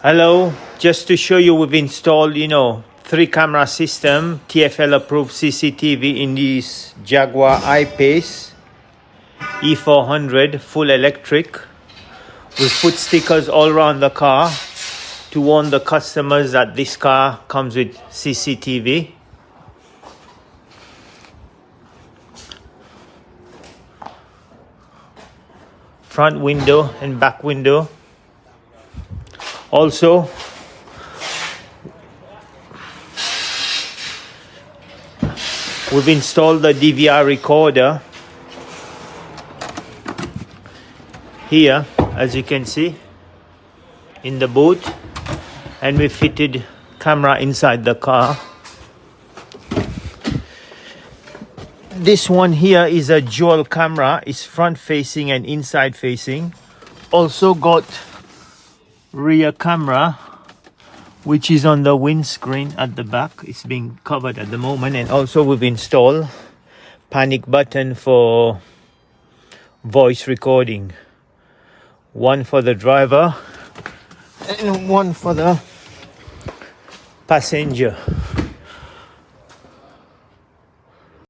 Hello, just to show you, we've installed 3-camera system, TFL Approved CCTV in this Jaguar I-Pace E400 full electric. We've put stickers all around the car to warn the customers that this car comes with CCTV. Front window and back window. Also, we've installed the DVR recorder here, as you can see, in the boot, and we fitted camera inside the car. This one here is a dual camera. It's front facing and inside facing. Also got rear camera, which is on the windscreen at the back. It's being covered at the moment. And also we've installed panic button for voice recording, one for the driver and one for the passenger.